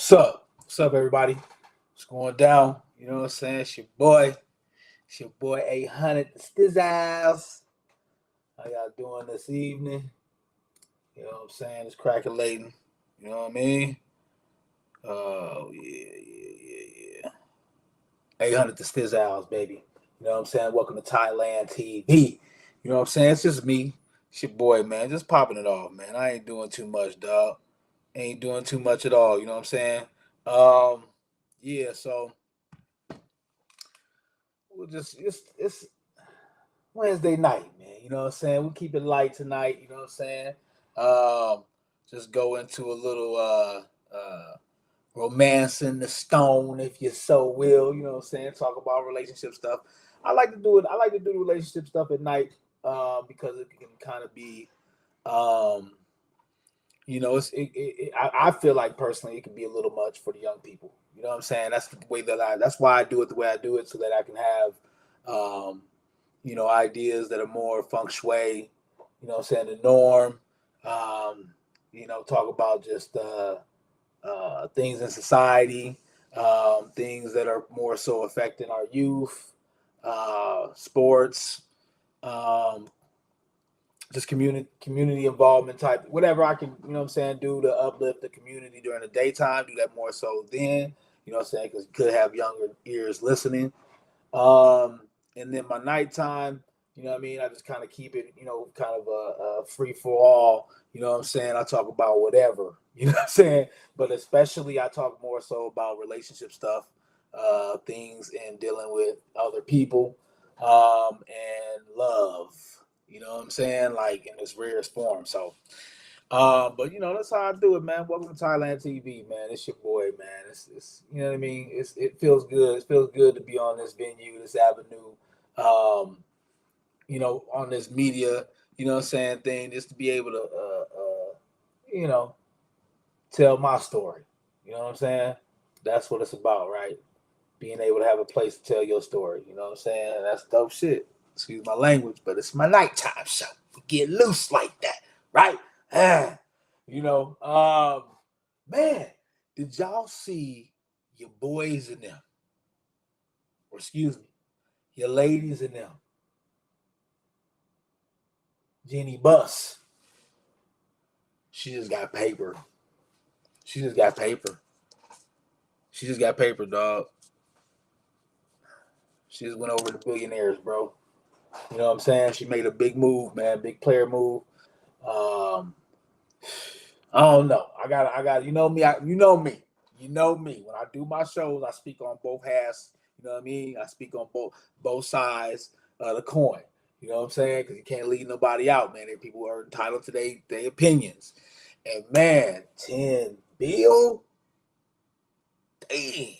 What's up? What's up, everybody? What's going down? You know what I'm saying? It's your boy. It's your boy 800 Stizzles. How y'all doing this evening? You know what I'm saying? It's crackling. You know what I mean? Oh, yeah. 800 Stizzles, baby. You know what I'm saying? Welcome to Thailand TV. You know what I'm saying? It's just me. It's your boy, man. Just popping it off, man. I ain't doing too much, dog. Ain't doing too much at all. You know what I'm saying? Um, yeah, so we'll just it's Wednesday night, man. You know what I'm saying? We keep it light tonight, you know what I'm saying? Um, just go into a little romancing the stone, if you so will, you know what I'm saying? Talk about relationship stuff. I like to do it, I like to do the relationship stuff at night, because it can kind of be um I feel like personally it can be a little much for the young people. You know what I'm saying? That's why I do it the way I do it, so that I can have um, ideas that are more feng shui, you know what I'm saying, the norm. Um, talk about just things in society, things that are more so affecting our youth, sports, um, just community involvement type, whatever I can, you know what I'm saying, do to uplift the community during the daytime, do that more so then, you know what I'm saying, because you could have younger ears listening. Um, and then my nighttime, you know what I mean, I just kind of keep it, kind of a free for all, you know what I'm saying. I talk about whatever, you know what I'm saying, but especially I talk more so about relationship stuff, things and dealing with other people, and love, you know what I'm saying, like in its rarest form. So but that's how I do it, man. Welcome to Thailand TV, man. It's your boy, man. It's you know what I mean. It feels good. It feels good to be on this venue, this avenue, on this media, you know what I'm saying, thing, just to be able to you know, tell my story. You know what I'm saying? That's what it's about, right? Being able to have a place to tell your story. You know what I'm saying? And that's dope shit. Excuse my language, but it's my nighttime show. We get loose like that, right? Ah, you know, man, did y'all see your boys in them? Or excuse me, your ladies in them? Jenny Buss. She just got paper. She just got paper. She just got paper, dog. She just went over to billionaires, bro. You know what I'm saying? She made a big move, man, big player move. Um, I don't know. I got. You know me. You know me. When I do my shows, I speak on both halves. You know what I mean? I speak on both sides of the coin. You know what I'm saying? Because you can't leave nobody out, man. People are entitled to their opinions. And man, 10 bill, dang,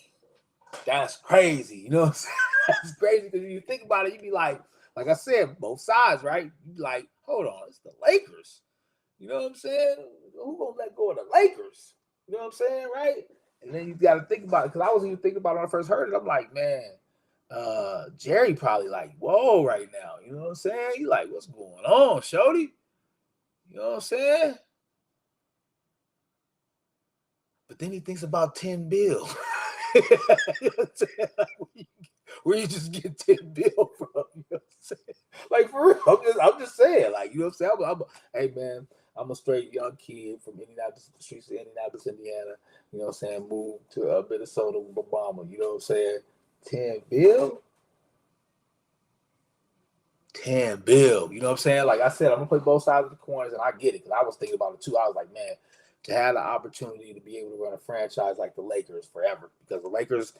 that's crazy. You know what I'm saying? That's crazy because you think about it, you be like I said, both sides, right? You be like, hold on, it's the Lakers. You know what I'm saying? Who gonna let go of the Lakers? You know what I'm saying, right? And then you got to think about it, because I was even thinking about it when I first heard it. I'm like, man, Jerry probably like, whoa, right now. You know what I'm saying? You like, what's going on, Shody? You know what I'm saying? But then he thinks about 10 bill. You know what I'm saying? Like, where you just get 10 bill from? You know what I'm saying? Like, for real, I'm just saying, like, you know what I'm saying? Hey man, I'm a straight young kid from Indianapolis, the streets of Indianapolis, Indiana. You know what I'm saying? Moved to Minnesota with Obama. You know what I'm saying? 10 bill, 10 bill. You know what I'm saying? Like I said, I'm gonna play both sides of the coins, and I get it, because I was thinking about it too. I was like, man, to have the opportunity to be able to run a franchise like the Lakers forever, because the Lakers,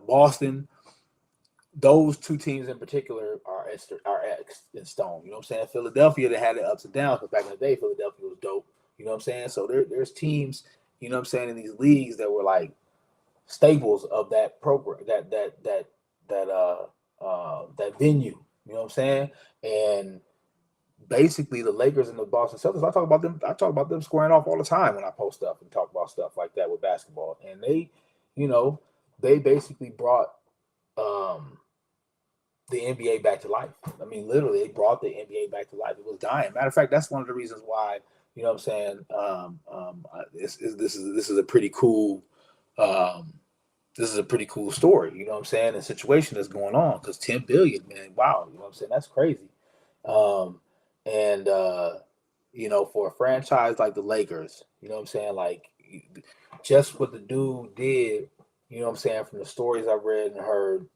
Boston, those two teams in particular are in stone. You know what I'm saying? Philadelphia, they had the ups and downs, but back in the day, Philadelphia was dope. You know what I'm saying? So there's teams, you know what I'm saying, in these leagues that were like staples of that program, that venue. You know what I'm saying? And basically, the Lakers and the Boston Celtics, I talk about them. I talk about them squaring off all the time when I post stuff and talk about stuff like that with basketball. And you know, they basically brought um, the NBA back to life. I mean, literally, they brought the NBA back to life. It was dying. Matter of fact, that's one of the reasons why You know what I'm saying? This is a pretty cool. Um, this is a pretty cool story. You know what I'm saying? The situation that's going on because 10 billion, man. Wow. You know what I'm saying? That's crazy. Um, and for a franchise like the Lakers, you know what I'm saying? Like just what the dude did, you know what I'm saying, from the stories I've read and heard,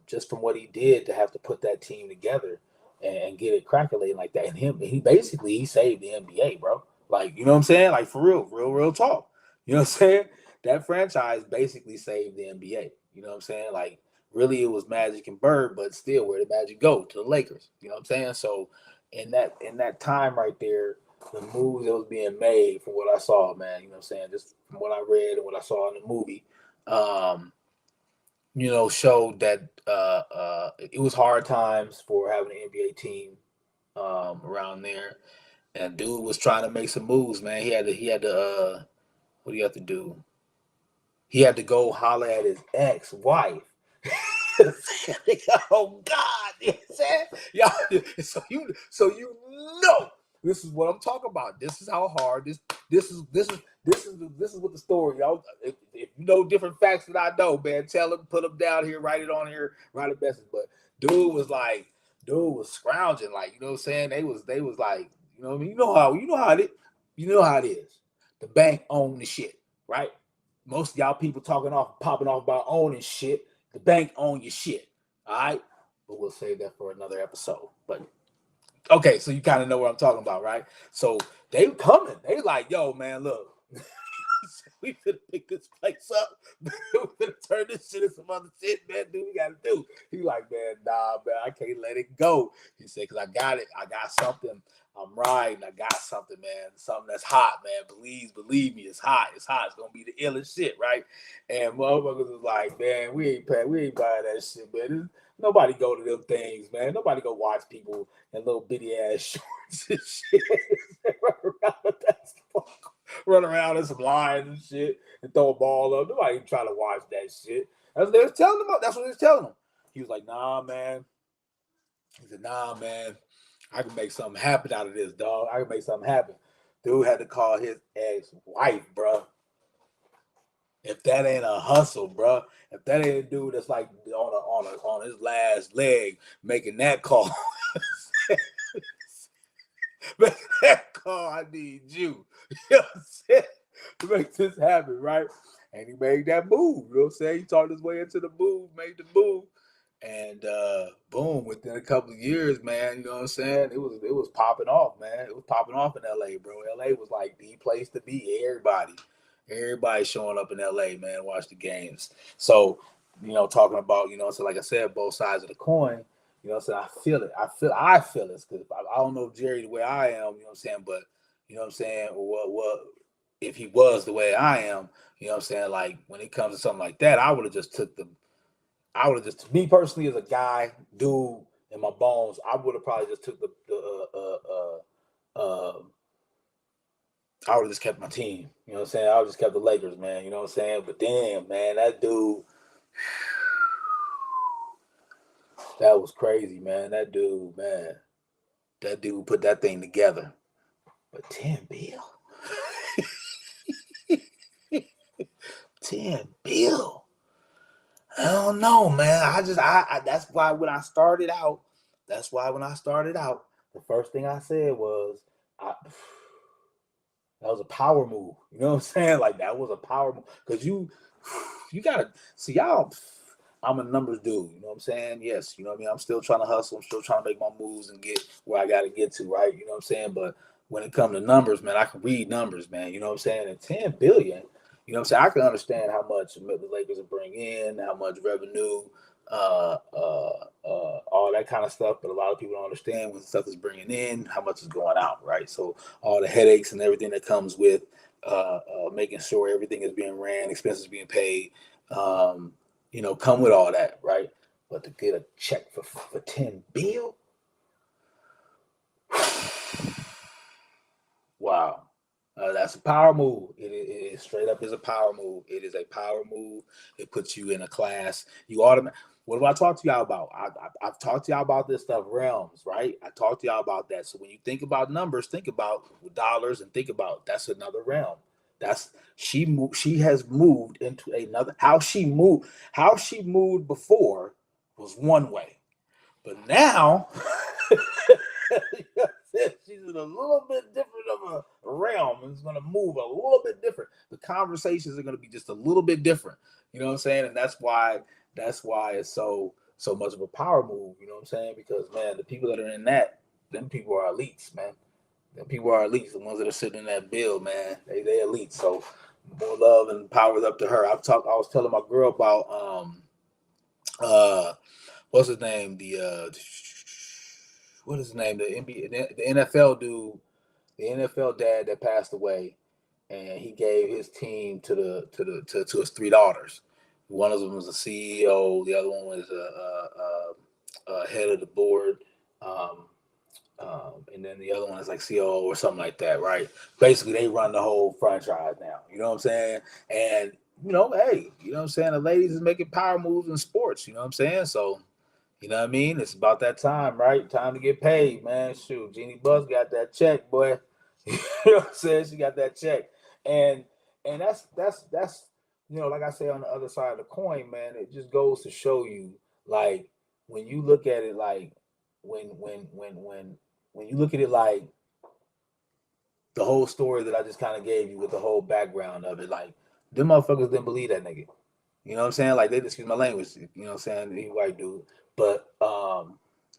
just from what he did to have to put that team together and get it crackling like that. And he saved the NBA, bro. Like, you know what I'm saying? Like for real talk. You know what I'm saying? That franchise basically saved the NBA. You know what I'm saying? Like really it was Magic and Bird, but still where did Magic go? To the Lakers. You know what I'm saying? So in that time right there, the moves that was being made from what I saw, man, you know what I'm saying? Just from what I read and what I saw in the movie, um, showed that it was hard times for having an NBA team around there. And dude was trying to make some moves, man. He had to what do you have to do? He had to go holler at his ex-wife. Oh God, you know what I'm saying? Y'all, so this is what I'm talking about. This is how hard this is what the story. Y'all, if you know different facts that I know, man, tell them, put them down here, write it on here, write a message. But dude was scrounging, like, you know what I'm saying? They was like, you know what I mean? You know how it is. The bank owned the shit, right? Most of y'all people popping off about owning shit. The bank own your shit. All right. But we'll save that for another episode. But okay, so you kind of know what I'm talking about, right? So they coming. They like, yo, man, look. We finna pick this place up. We finna turn this shit into some other shit, man. Dude, we gotta do. He like, man, nah, man, I can't let it go. He said, cause I got it. I got something. I'm riding. I got something, man. Something that's hot, man. Believe me, it's hot. It's hot. It's gonna be the illest shit, right? And motherfuckers was like, man, we ain't buying that shit, man. Nobody go to them things, man. Nobody go watch people in little bitty ass shorts and shit. Run around in some lines and shit and throw a ball up. Nobody trying to watch that shit. That's what they was telling him. That's what they was telling him. He was like, nah, man. He said, nah, man. I can make something happen out of this, dog. I can make something happen. Dude had to call his ex-wife, bro. If that ain't a hustle, bro. If that ain't a dude that's like on his last leg making that call. Make that call, I need you. You know what I'm saying? To make this happen, right? And he made that move. You know what I'm saying? He talked his way into the move, made the move. And boom, within a couple of years, man, you know what I'm saying? It was popping off, man. It was popping off in LA, bro. LA was like the place to be. Everybody showing up in LA, man, watch the games. So, talking about, so like I said, both sides of the coin. You know what I'm saying? I feel it. I feel it because I don't know Jerry the way I am. You know what I'm saying? But you know what I'm saying? What if he was the way I am? You know what I'm saying? Like when it comes to something like that, I would have just, me personally as a guy, dude, in my bones, I would have probably just took I would have just kept my team. You know what I'm saying? I would just kept the Lakers, man. You know what I'm saying? But damn, man, that dude, that was crazy, man. That dude put that thing together. But 10 bill. 10 bill. I don't know, man. That's why when I started out, the first thing I said was, I, that was a power move. You know what I'm saying? Like that was a power move. Because you gotta see y'all. I'm a numbers dude, you know what I'm saying? Yes, you know what I mean? I'm still trying to hustle, I'm still trying to make my moves and get where I gotta get to, right? You know what I'm saying? But when it comes to numbers, man, I can read numbers, man. You know what I'm saying? And 10 billion, you know what I'm saying? I can understand how much the Lakers will bring in, how much revenue, all that kind of stuff. But a lot of people don't understand when stuff is bringing in, how much is going out, right? So all the headaches and everything that comes with making sure everything is being ran, expenses being paid, come with all that, right? But to get a check for 10 bill, wow. That's a power move. It straight up is a power move. It is a power move. It puts you in a class. What do I talk to y'all about? I've talked to y'all about this stuff, realms, right? I talked to y'all about that. So when you think about numbers, think about dollars and think about that's another realm. That's she has moved into another. How she moved before was one way, but now she's in a little bit different of a realm and it's going to move a little bit different. The conversations are going to be just a little bit different. You know what I'm saying? And that's why it's so much of a power move. You know what I'm saying? Because man, the people that are in that, them people are elites, man. Them people are elites. The ones that are sitting in that bill, man, they elites. So more love and power is up to her. I was telling my girl about what's his name? What is his name? The NBA, the NFL dude, the NFL dad that passed away, and he gave his team to his three daughters. One of them was a CEO. The other one was a head of the board. And then the other one is like COO or something like that, right? Basically, they run the whole franchise now. You know what I'm saying? And hey, you know what I'm saying? The ladies is making power moves in sports. You know what I'm saying? So, you know what I mean? It's about that time, right? Time to get paid, man. Shoot, Jeannie Buss got that check, boy. You know what I'm saying? She got that check, and that's like I say on the other side of the coin, man. It just goes to show you, like when you look at it, like when you look at it, like the whole story that I just kind of gave you with the whole background of it, like them motherfuckers didn't believe that nigga. You know what I'm saying? Like they excuse my language, you know what I'm saying? He white dude. But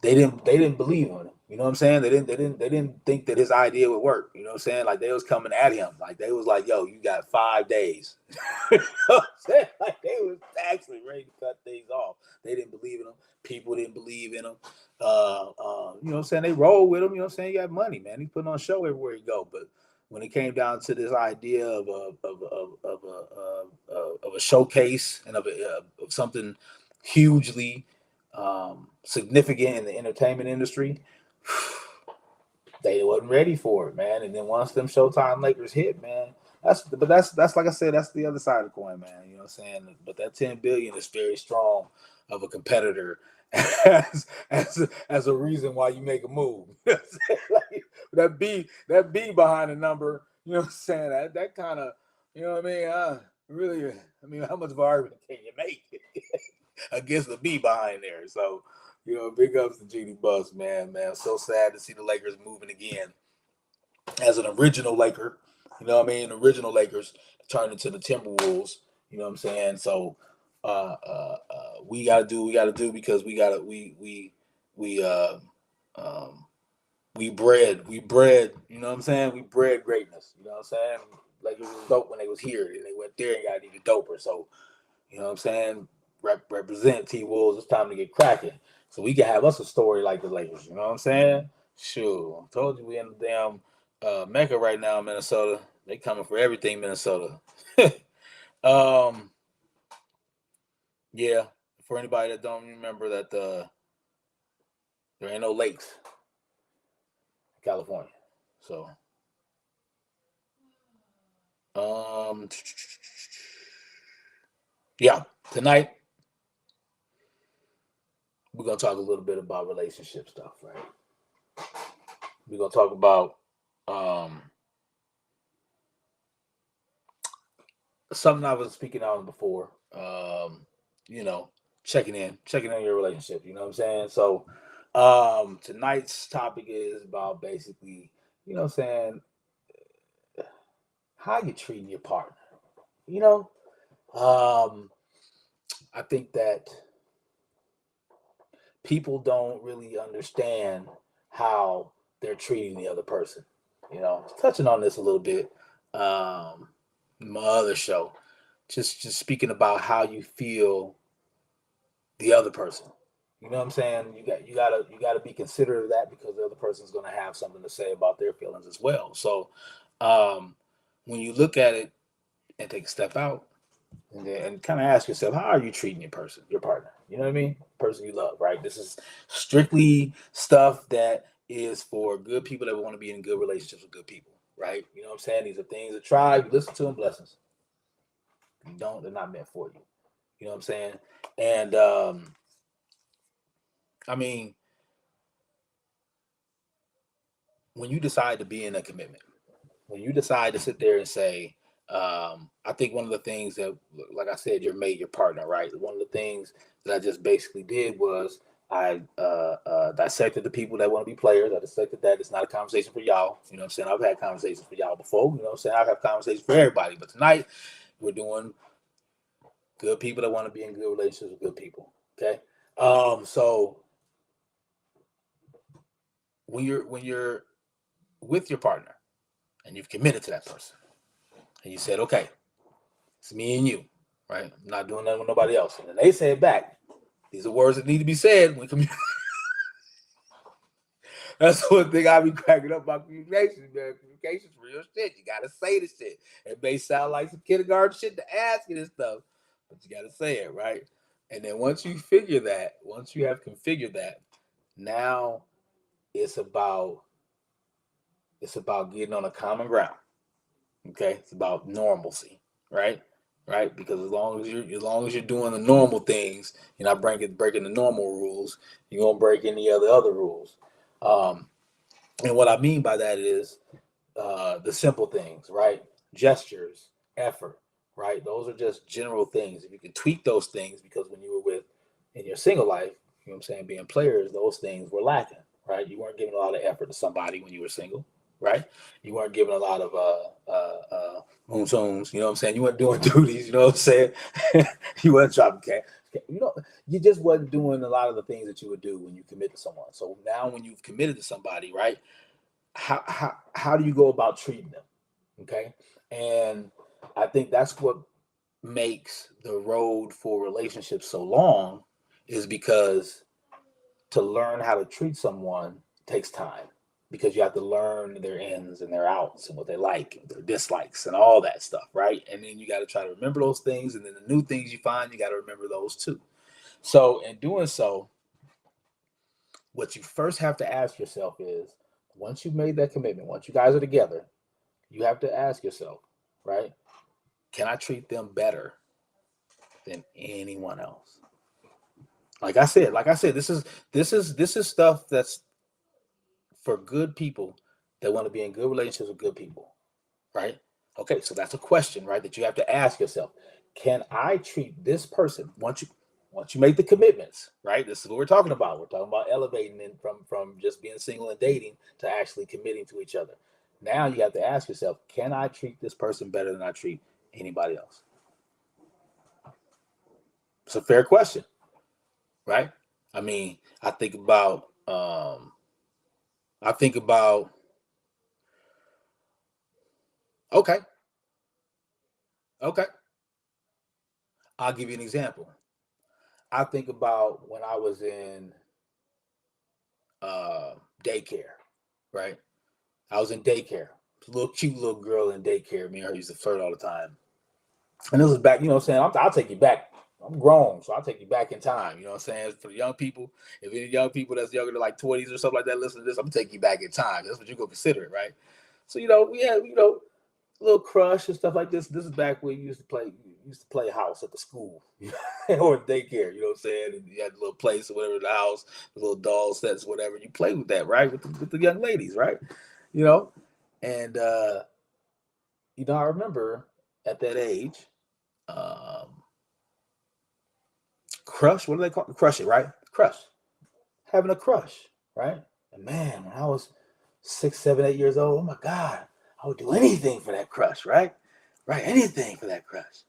they didn't believe in him. You know what I'm saying? They didn't think that his idea would work. You know what I'm saying? Like they was coming at him. Like they was like, yo, you got 5 days. You know what I'm saying? Like they was actually ready to cut things off. They didn't believe in him. People didn't believe in him. You know what I'm saying? They rolled with him. You know what I'm saying? He got money, man. He's putting on a show everywhere he go. But when it came down to this idea of a showcase and of something hugely significant in the entertainment industry, they wasn't ready for it, man. And then once them Showtime Lakers hit, man, that's like I said, that's the other side of the coin, man. You know what I'm saying? But that 10 billion is very strong of a competitor as a reason why you make a move. Like, that B behind the number, you know what I'm saying? That kind of, you know what I mean? Really, I mean, how much of an argument can you make against the B behind there? So, big ups to Jeannie Buss, man. So sad to see the Lakers moving again as an original Laker. You know what I mean? Original Lakers turned into the Timberwolves. You know what I'm saying? So we gotta do what we gotta do because we bred, you know what I'm saying? We bred greatness. You know what I'm saying? Lakers was dope when they was here, and they went there and got even doper. So, you know what I'm saying? Represent T-Wolves. It's time to get cracking. So we can have us a story like the Lakers. You know what I'm saying? Sure. I told you we in the damn Mecca right now in Minnesota. They coming for everything, Minnesota. Yeah. For anybody that don't remember that there ain't no lakes in California. So yeah. Tonight we're gonna talk a little bit about relationship stuff, right? We're gonna talk about something I was speaking on before. Checking in your relationship. You know what I'm saying? So, tonight's topic is about basically, you know what I'm saying, how you treating your partner. You know, I think that people don't really understand how they're treating the other person. You know, touching on this a little bit, my other show, just speaking about how you feel the other person. You know what I'm saying? You gotta be considerate of that because the other person's gonna have something to say about their feelings as well. So when you look at it and take a step out and kind of ask yourself, how are you treating your partner? You know what I mean? Person you love, right? This is strictly stuff that is for good people that want to be in good relationships with good people, right? You know what I'm saying? These are things to try. You listen to them, blessings. If you don't, they're not meant for you. You know what I'm saying? And I mean, when you decide to be in a commitment, when you decide to sit there and say, I think one of the things that, like I said, your mate, your partner, right? One of the things that I just basically did was I dissected the people that want to be players. I dissected that. It's not a conversation for y'all. You know what I'm saying? I've had conversations for y'all before. You know what I'm saying? I've had conversations for everybody. But tonight, we're doing good people that want to be in good relationships with good people. Okay. So when you're with your partner and you've committed to that person, and you said, okay, it's me and you, right? I'm not doing that with nobody else. And then they say it back. These are words that need to be said when communicating. That's one thing I be cracking up about communication, man. Communication's real shit. You gotta say the shit. It may sound like some kindergarten shit to ask you this stuff, but you gotta say it, right? And then once you figure that, once you have configured that, now it's about getting on a common ground. Okay, it's about normalcy, right? Right, because as long as you're doing the normal things, you're not breaking the normal rules. You won't break any other rules. And what I mean by that is the simple things, right? Gestures, effort, right? Those are just general things. If you can tweak those things, because when you were in your single life, you know what I'm saying, being players, those things were lacking, right? You weren't giving a lot of effort to somebody when you were single, right? You weren't giving a lot of moonsoons, you know what I'm saying? You weren't doing duties, you know what I'm saying? You weren't dropping cash. You know, you just wasn't doing a lot of the things that you would do when you commit to someone. So now when you've committed to somebody, right? How do you go about treating them? Okay. And I think that's what makes the road for relationships so long, is because to learn how to treat someone takes time, because you have to learn their ins and their outs and what they like and their dislikes and all that stuff, right? And then you got to try to remember those things, and then the new things you find, you got to remember those too. So in doing so, what you first have to ask yourself is, once you've made that commitment, once you guys are together, you have to ask yourself, right? Can I treat them better than anyone else? Like I said, this is stuff that's for good people that want to be in good relationships with good people, right? Okay, so that's a question, right, that you have to ask yourself. Can I treat this person, once you make the commitments, right? This is what we're talking about. We're talking about elevating in from just being single and dating to actually committing to each other. Now you have to ask yourself, can I treat this person better than I treat anybody else? It's a fair question, right? I mean, I think about okay, okay. I'll give you an example. I think about when I was in uh, daycare, right? I was in daycare. A little cute little girl in daycare. Me and her used to flirt all the time. And this was back, you know what I'm saying? I'll take you back. I'm grown, so I'll take you back in time. You know what I'm saying? For the young people, if any young people that's younger than like 20s or something like that listen to this, I'm gonna take you back in time. That's what you're gonna consider it, right? So, we had, a little crush and stuff like this. This is back when you used to play house at the school or daycare, you know what I'm saying? And you had a little place or whatever in the house, the little doll sets, whatever. You play with that, right? With the young ladies, right? You know? And I remember at that age, um, crush, what do they call it? Crush it, right? Crush. Having a crush, right? And man, when I was 6, 7, 8 years old, oh my God, I would do anything for that crush, right? Right, anything for that crush.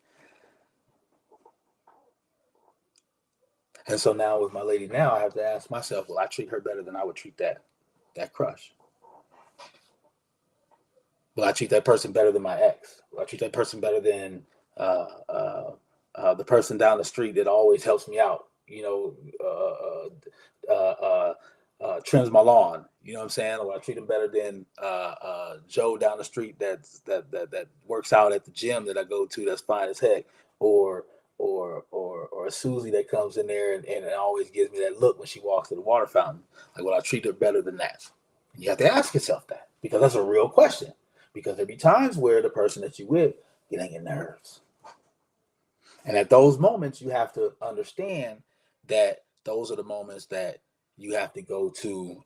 And so now with my lady now, I have to ask myself, will I treat her better than I would treat that crush? Will I treat that person better than my ex? Will I treat that person better than uh, uh, the person down the street that always helps me out? Trims my lawn. You know what I'm saying? Or I treat them better than Joe down the street that works out at the gym that I go to. That's fine as heck. Or Susie that comes in there and always gives me that look when she walks to the water fountain. Like, will I treat her better than that? And you have to ask yourself that, because that's a real question. Because there be times where the person that you with get on your nerves. And at those moments, you have to understand that those are the moments that you have to go to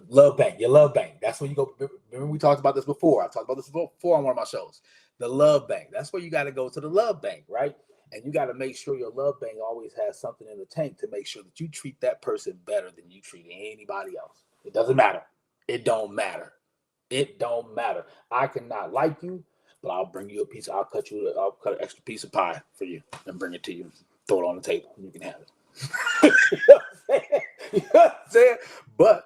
Love Bank. Your Love Bank. That's where you go. Remember we talked about this before. I talked about this before on one of my shows. The Love Bank. That's where you got to go to the Love Bank, right? And you got to make sure your Love Bank always has something in the tank to make sure that you treat that person better than you treat anybody else. It doesn't matter. It don't matter. It don't matter. I cannot like you, but I'll bring you a piece. I'll cut an extra piece of pie for you and bring it to you. Throw it on the table. You can have it. You know what I'm saying? You know what I'm saying? But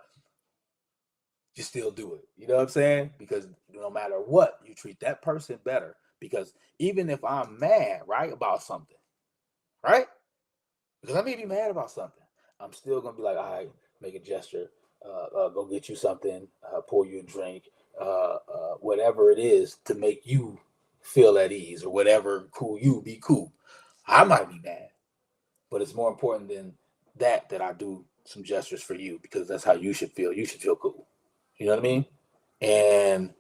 you still do it. You know what I'm saying? Because no matter what, you treat that person better. Because even if I'm mad, right, about something, right? Because I may be mad about something, I'm still gonna be like, all right, make a gesture, go get you something, pour you a drink, whatever it is to make you feel at ease or whatever, cool you, be cool. I might be mad, but it's more important than that I do some gestures for you because that's how you should feel. You should feel cool. You know what I mean? And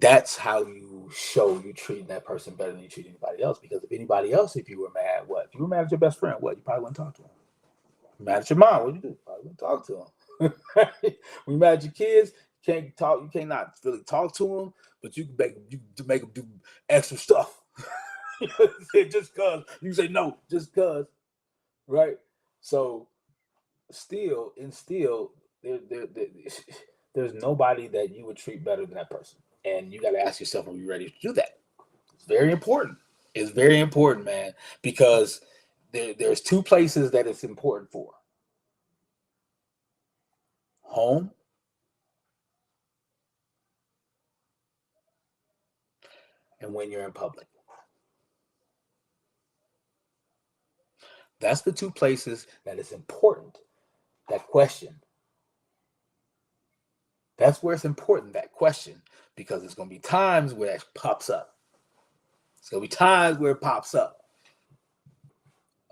that's how you show you treating that person better than you treat anybody else. Because if anybody else, if you were mad, what? If you were mad at your best friend, what? You probably wouldn't talk to him. Mad at your mom, what you do? You probably wouldn't talk to him. When you mad at your kids, you can't talk. You can't not really talk to them, but you can make them do extra stuff. Just cause you say no, just cause, right? So still, there's nobody that you would treat better than that person, and you got to ask yourself, are you ready to do that? It's very important. It's very important, man, because there's two places that it's important for: home and when you're in public. That's the two places that it's important. That question. That's where it's important, that question, because there's going to be times where it pops up. It's going to be times where it pops up.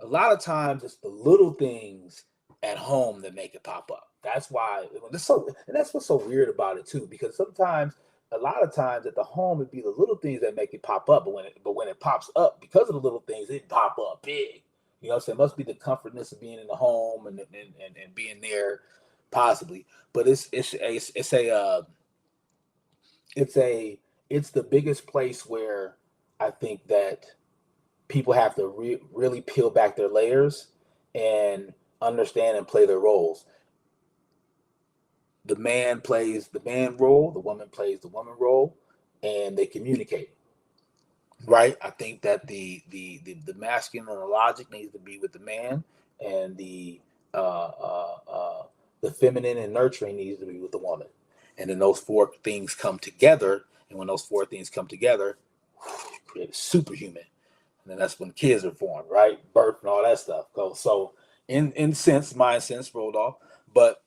A lot of times it's the little things at home that make it pop up. That's why it's so, and that's what's so weird about it too, because sometimes, a lot of times at the home, it'd be the little things that make it pop up. But when it pops up, because of the little things, it pop up big. You know, so it must be the comfortness of being in the home and being there, possibly. But it's a it's the biggest place where I think that people have to really peel back their layers and understand and play their roles. The man plays the man role, the woman plays the woman role, and they communicate. Right? I think that the masculine and the logic needs to be with the man, and the feminine and nurturing needs to be with the woman. And then those four things come together, and when those four things come together, create a superhuman. And then that's when kids are formed, right? Birth and all that stuff. So in sense, my sense rolled off. But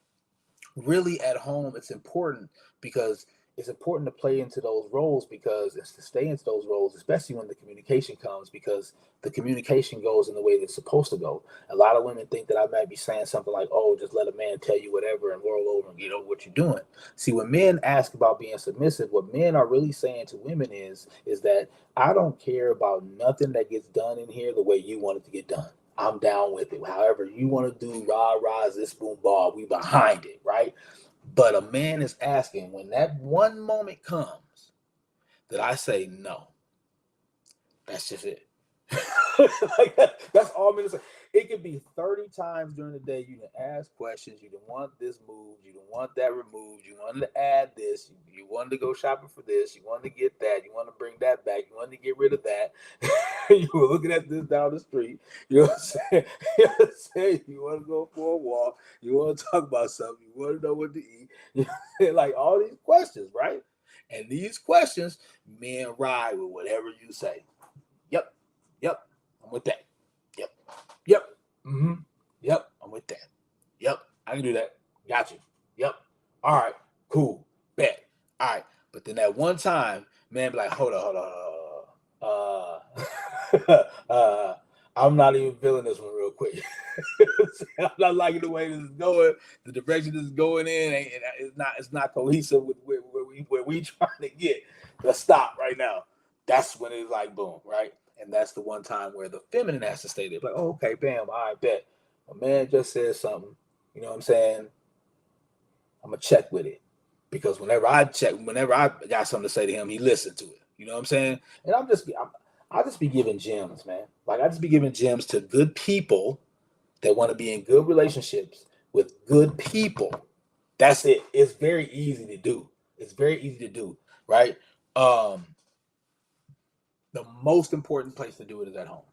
really at home, it's important because it's important to play into those roles, because it's to stay into those roles, especially when the communication comes, because the communication goes in the way that's supposed to go. A lot of women think that I might be saying something like, oh, just let a man tell you whatever and roll over and get over what you're doing. See, when men ask about being submissive, what men are really saying to women is that I don't care about nothing that gets done in here the way you want it to get done. I'm down with it. However you want to do rah rah this boom ball, we behind it, right? But a man is asking, when that one moment comes that I say no, that's just it. Like that's all I'm gonna say. It could be 30 times during the day. You can ask questions. You can want this moved. You can want that removed. You wanted to add this. You wanted to go shopping for this. You wanted to get that. You want to bring that back. You wanted to get rid of that. You were looking at this down the street. You know what I'm saying? You know what I'm saying? You want to go for a walk. You want to talk about something. You want to know what to eat. You know what I'm saying? Like all these questions, right? And these questions, men ride with whatever you say. Yep. Yep. I'm with that. Yep. Yep. Mm-hmm. Yep. I'm with that. Yep. I can do that. Got you. Yep. All right. Cool. Bet. All right. But then that one time, man, be like, hold on. I'm not even feeling this one real quick. I'm not liking the way this is going. The direction this is going in, it's not cohesive with where we trying to get. Let's stop right now. That's when it's like boom, right? And that's the one time where the feminine has to stay there. Like, oh, okay, bam, I bet. a man just said something, you know what I'm saying? I'm gonna check with it. Because whenever I got something to say to him, he listened to it. You know what I'm saying? And I just be giving gems, man. Like I just be giving gems to good people that want to be in good relationships with good people. That's it. It's very easy to do. It's very easy to do, right? Um, the most important place to do it is at home.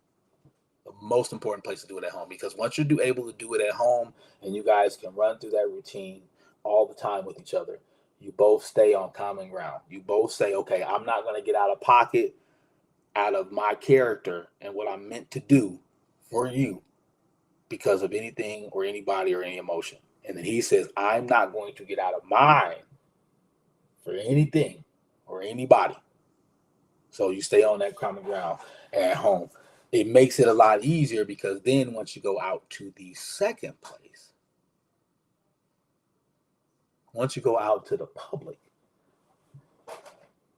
The most important place to do it at home, because once you're able to do it at home and you guys can run through that routine all the time with each other, you both stay on common ground. You both say, okay, I'm not going to get out of pocket out of my character and what I'm meant to do for you because of anything or anybody or any emotion. And then he says, I'm not going to get out of mine for anything or anybody. So you stay on that common ground at home. It makes it a lot easier, because then once you go out to the second place, once you go out to the public,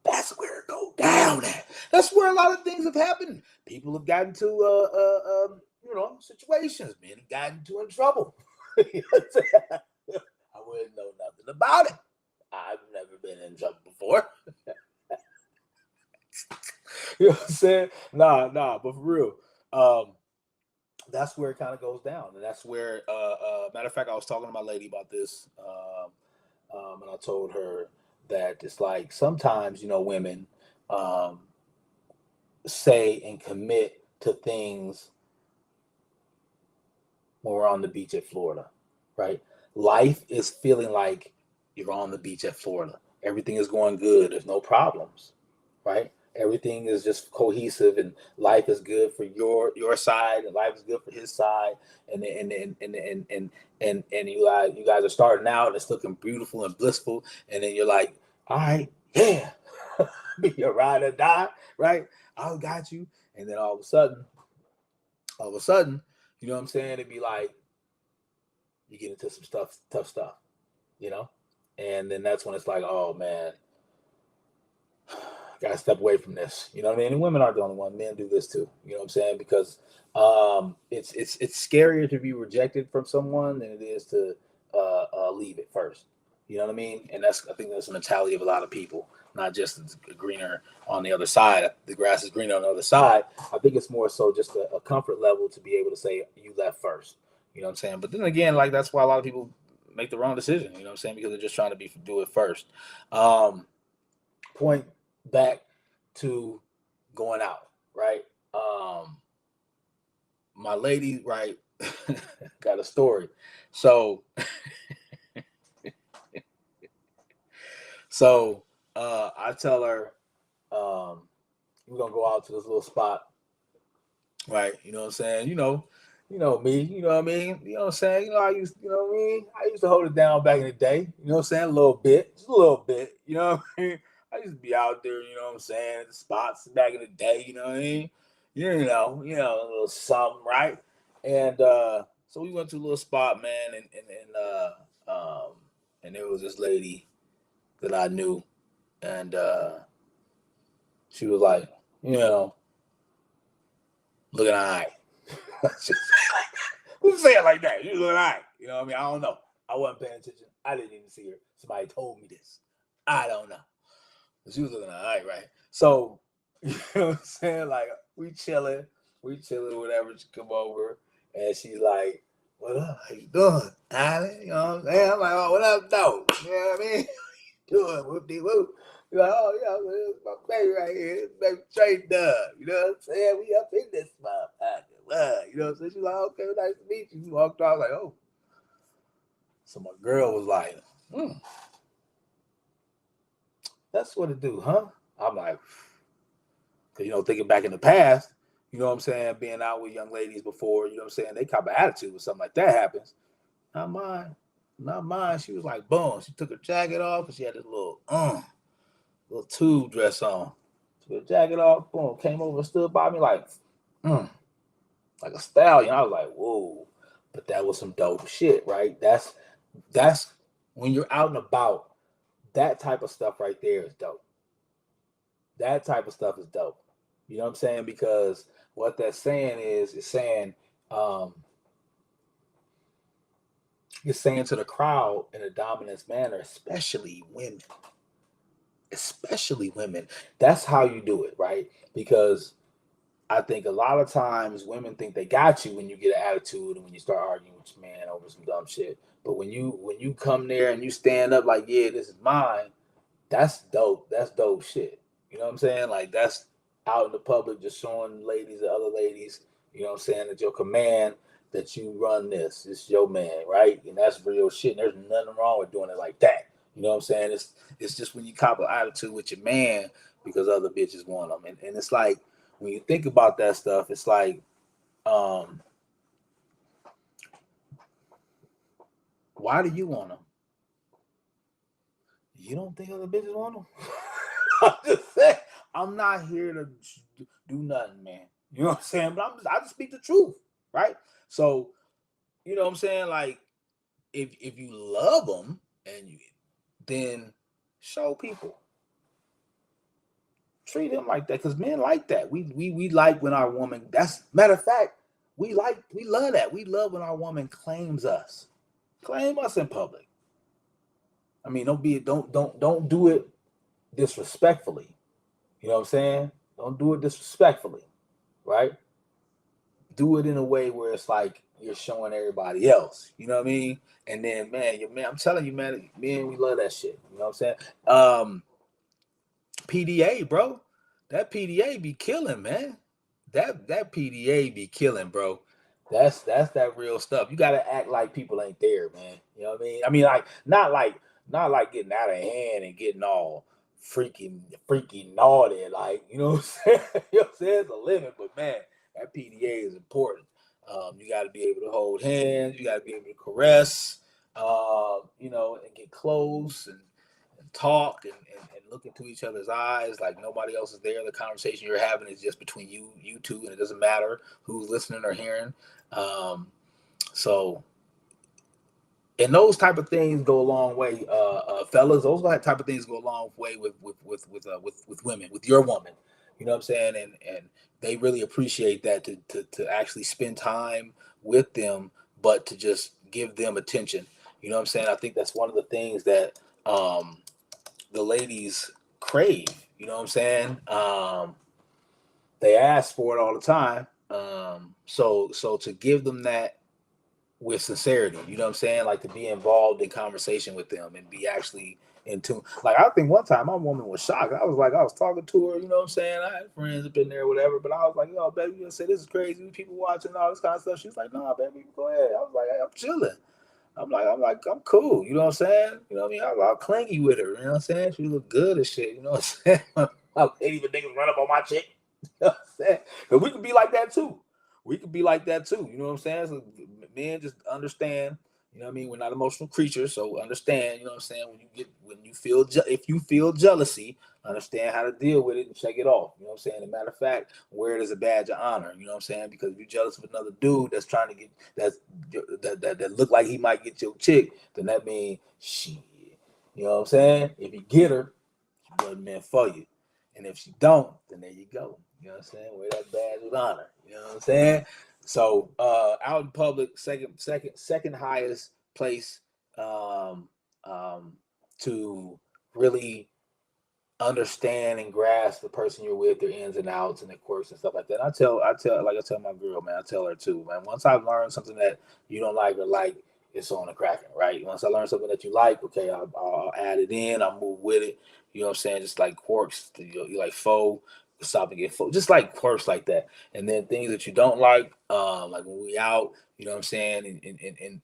that's where it goes down at. That's where a lot of things have happened. People have gotten to situations. Men have gotten in trouble. I wouldn't know nothing about it. I've never been in trouble before. You know what I'm saying? Nah, but for real. That's where it kind of goes down. And that's where matter of fact, I was talking to my lady about this. And I told her that it's like sometimes, women say and commit to things when we're on the beach at Florida, right? Life is feeling like you're on the beach at Florida. Everything is going good. There's no problems, right? Everything is just cohesive, and life is good for your side, and life is good for his side, and you guys are starting out, and it's looking beautiful and blissful, and then you're like, all right, yeah, you're ride or die, right? I got you, and then all of a sudden, you know what I'm saying? It'd be like you get into some tough stuff, you know, and then that's when it's like, oh man, gotta step away from this. You know what I mean? And women aren't the only one. Men do this too. You know what I'm saying? Because it's scarier to be rejected from someone than it is to leave it first. You know what I mean? And I think that's the mentality of a lot of people. Not just greener on the other side. The grass is greener on the other side. I think it's more so just a comfort level to be able to say you left first. You know what I'm saying? But then again, like that's why a lot of people make the wrong decision. You know what I'm saying? Because they're just trying to do it first. Point back to going out, right? My lady, right, got a story. So, I tell her, we're gonna go out to this little spot, right? You know what I'm saying? Me, you know what I mean? You know what I'm saying? You know what I mean? I used to hold it down back in the day, you know what I'm saying? A little bit, just a little bit, you know what I mean? I used to be out there, you know what I'm saying, at the spots back in the day, you know what I mean? A little something, right? And so we went to a little spot, man, and there was this lady that I knew, and she was like, looking all right. Who say it like that? You look all right. You know what I mean? I don't know. I wasn't paying attention. I didn't even see her. Somebody told me this. I don't know. She was looking all right, right? So, you know what I'm saying? Like, we chilling, whatever. She come over, and she's like, what up? How you doing, Allie? You know what I'm saying? I'm like, oh, what up, though? You know what I mean? Doing whoop-de-whoop. You're like, oh, yeah, it's my baby right here. It's baby Trey Dub. You know what I'm saying? We up in this motherfucker. You know what I'm saying? She's like, okay, nice to meet you. We walked off like, oh. So my girl was like, that's what it do, huh? I'm like, because, thinking back in the past, you know what I'm saying, being out with young ladies before, you know what I'm saying, they kind of attitude when something like that happens. Not mine. Not mine. She was like, boom. She took her jacket off because she had this little tube dress on. Took her jacket off, boom, came over and stood by me like a stallion. I was like, whoa. But that was some dope shit, right? That's when you're out and about, that type of stuff right there is dope. That type of stuff is dope. You know what I'm saying? Because what that's saying is saying, you're saying to the crowd in a dominance manner, especially women. Especially women. That's how you do it, right? Because I think a lot of times women think they got you when you get an attitude and when you start arguing with your man over some dumb shit. But when you come there and you stand up like, yeah, this is mine, that's dope. That's dope shit. You know what I'm saying? Like that's out in the public, just showing ladies and other ladies, you know what I'm saying, at your command that you run this. It's your man, right? And that's real shit. And there's nothing wrong with doing it like that. You know what I'm saying? It's just when you cop an attitude with your man because other bitches want them. And it's like when you think about that stuff, it's like, why do you want them? You don't think other bitches want them? I'm just saying, I'm not here to do nothing, man. You know what I'm saying? But I just speak the truth, right? So, you know what I'm saying? Like, if you love them and you then show people, treat them like that, because men like that. We like when our woman. That's matter of fact, we love that. We love when our woman claim us in public. I mean, don't do it disrespectfully. You know what I'm saying? Don't do it disrespectfully, right? Do it in a way where it's like you're showing everybody else. You know what I mean? And then, man, I'm telling you, man, we love that shit. You know what I'm saying? PDA, bro. That PDA be killing, man. That PDA be killing, bro. That's that real stuff. You gotta act like people ain't there, man. You know what I mean? I mean, like not like getting out of hand and getting all freaky naughty, like, you know what I'm saying? You know what I'm saying? It's a limit, but man, that PDA is important. You got to be able to hold hands. You got to be able to caress, you know, and get close and talk and look into each other's eyes like nobody else is there. The conversation you're having is just between you two, and it doesn't matter who's listening or hearing. So, and those type of things go a long way, fellas. Those type of things go a long way with women, with your woman. You know what I'm saying? And they really appreciate that to actually spend time with them, but to just give them attention. You know what I'm saying? I think that's one of the things that the ladies crave. You know what I'm saying? They ask for it all the time. So to give them that with sincerity, you know what I'm saying? Like to be involved in conversation with them and be actually in tune. Like I think one time my woman was shocked. I was talking to her, you know what I'm saying? I had friends up in there, whatever, but I was like, yo, baby, you gonna say this is crazy, people watching all this kind of stuff. She's like, nah, baby, go ahead. I was like, hey, I'm chilling. I'm cool. You know what I'm saying? You know what I mean? I was all clingy with her. You know what I'm saying? She looked good as shit. You know what I'm saying? I hate even niggas run up on my chick. You know what I'm saying? But we could be like that too. We could be like that too. You know what I'm saying? So men just understand. You know what I mean? We're not emotional creatures, so understand. You know what I'm saying? If you feel jealousy, understand how to deal with it and shake it off. You know what I'm saying? As a matter of fact, wear it as a badge of honor. You know what I'm saying? Because if you're jealous of another dude that's trying to get that look like he might get your chick, then that means shit. You know what I'm saying? If you get her, she wasn't meant for you. And if she don't, then there you go. You know what I'm saying? Wear that badge of honor. You know what I'm saying? So out in public, second highest place to really understand and grasp the person you're with, their ins and outs and their quirks and stuff like that. I tell my girl, man, I tell her too, man. Once I've learned something that you don't like or like, it's on the cracking, right? Once I learn something that you like, okay, I'll add it in, I'll move with it. You know what I'm saying? Just like quirks, you like faux, stop and get faux, just like quirks like that. And then things that you don't like when we out, you know what I'm saying?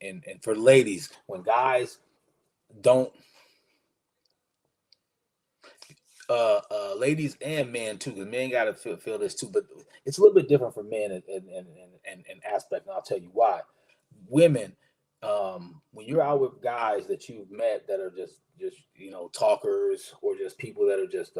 And for ladies, when guys don't ladies and men too, because men gotta feel this too, but it's a little bit different for men and aspect, and I'll tell you why. Women, when you're out with guys that you've met that are just you know, talkers, or just people that are just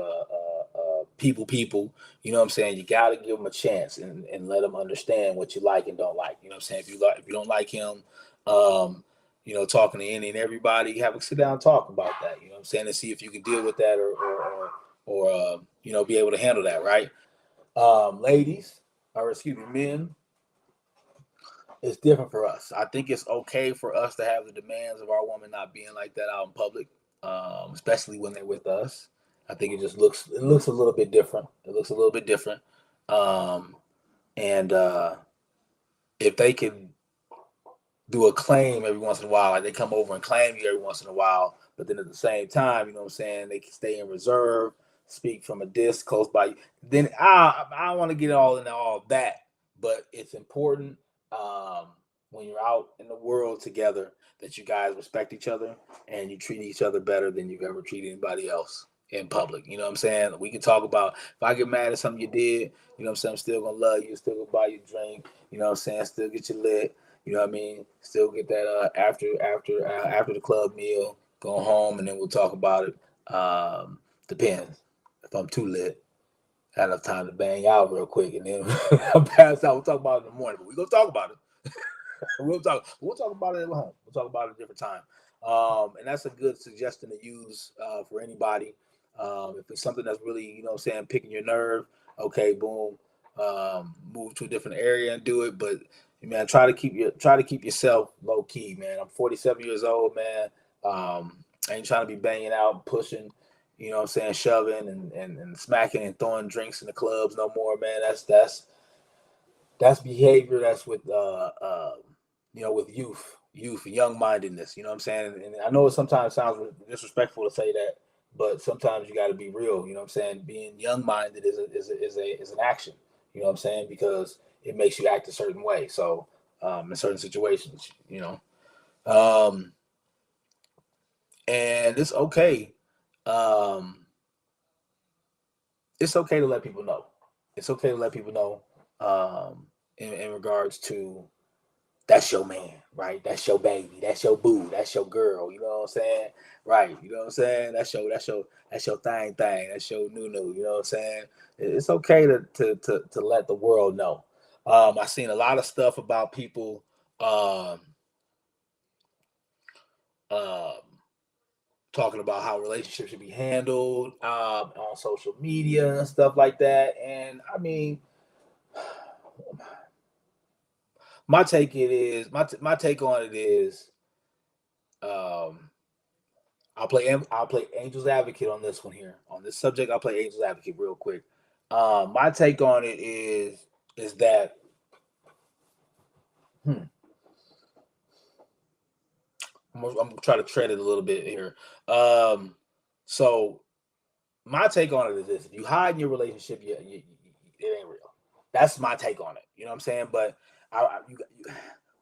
people, you know what I'm saying? You gotta give them a chance and let them understand what you like and don't like. You know what I'm saying? If you don't like him, you know, talking to any and everybody, have a sit down and talk about that. You know what I'm saying? And see if you can deal with that or you know, be able to handle that, right? Ladies, or excuse me, men, it's different for us. I think it's okay for us to have the demands of our woman not being like that out in public, especially when they're with us. I think it looks a little bit different. It looks a little bit different, and if they can do a claim every once in a while, like they come over and claim you every once in a while, but then at the same time, you know what I'm saying, they can stay in reserve, speak from a disc close by you. Then I don't want to get all into all that, but it's important when you're out in the world together that you guys respect each other and you treat each other better than you've ever treated anybody else in public. You know what I'm saying? We can talk about if I get mad at something you did, you know what I'm saying, I'm still gonna love you, still gonna buy you a drink, you know what I'm saying, still get you lit. You know what I mean? Still get that after the club meal, go home, and then we'll talk about it. Depends. If I'm too lit, I have enough time to bang out real quick, and then I'll pass out. We'll talk about it in the morning, but we're gonna talk about it. We'll talk about it at home. We'll talk about it a different time. And that's a good suggestion to use for anybody. If it's something that's really, you know what I'm saying, picking your nerve, okay, boom, move to a different area and do it. But man, try to keep yourself low key, man. I'm 47 years old, man. I ain't trying to be banging out, pushing, you know what I'm saying, shoving and smacking and throwing drinks in the clubs no more, man. That's behavior that's with you know, with youth, young mindedness. You know what I'm saying? And I know it sometimes sounds disrespectful to say that, but sometimes you got to be real. You know what I'm saying? Being young minded is an action. You know what I'm saying? Because it makes you act a certain way. So in certain situations, you know, um, and it's okay. Um, it's okay to let people know. It's okay to let people know in regards to that's your man, right? That's your baby. That's your boo. That's your girl. You know what I'm saying? Right. You know what I'm saying? That's your thing. That's your new. You know what I'm saying? It's okay to let the world know. I've seen a lot of stuff about people um, um, talking about how relationships should be handled on social media and stuff like that. And I mean, my take on it is um, I'll play Angel's Advocate on this one here. On this subject, I'll play Angel's Advocate real quick. My take on it is that hmm, I'm gonna try to tread it a little bit here. So my take on it is this: if you hide in your relationship, it ain't real. That's my take on it. You know what I'm saying? But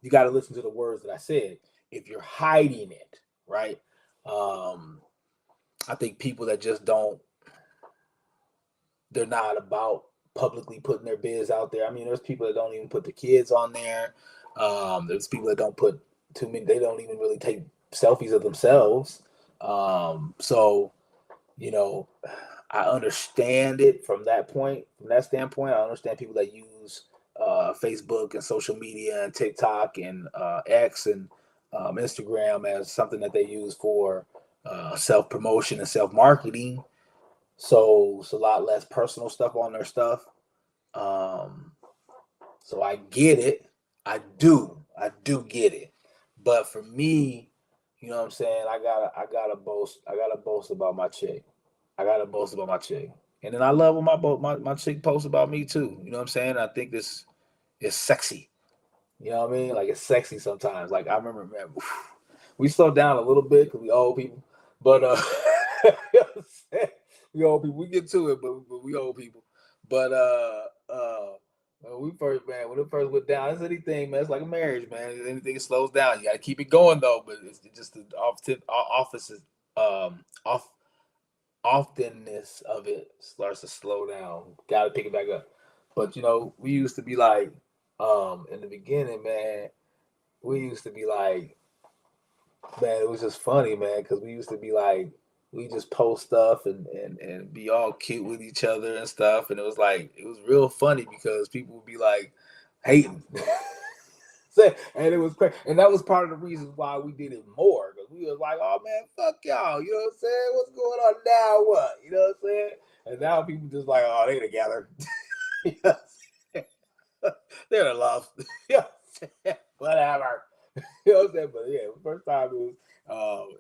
you got to listen to the words that I said. If you're hiding it, right? Um, I think people that just don't they're not about publicly putting their biz out there. I mean, there's people that don't even put the kids on there. There's people that don't put too many. They don't even really take selfies of themselves. So you know, I understand it from that point. From that standpoint, I understand people that use Facebook and social media and TikTok and X and Instagram as something that they use for self promotion and self marketing, so it's a lot less personal stuff on their stuff. Um, so I get it. I do get it. But for me, you know what I'm saying? I gotta boast about my chick. I gotta boast about my chick. And then I love when my chick posts about me too. You know what I'm saying? I think this is sexy. You know what I mean? Like it's sexy sometimes. Like I remember, man, we slowed down a little bit because we old people, but you know what I'm saying? We old people. We get to it, but we old people. But when it first went down, it's anything, man. It's like a marriage, man. Anything that slows down, you got to keep it going though. But it's just the offices, off oftenness of it starts to slow down. Got to pick it back up. But you know, we used to be like, in the beginning, man. We used to be like, man, it was just funny, man, because we used to be like, we just post stuff and be all cute with each other and stuff, and it was like it was real funny because people would be like hating. And it was crazy, and that was part of the reasons why we did it more because we was like, oh man, fuck y'all, you know what I'm saying? What's going on now? What, you know what I'm saying? And now people just like, oh, they together. You know what I'm saying? They're in love. Yeah. whatever. You know what I'm saying? But yeah, first time it was,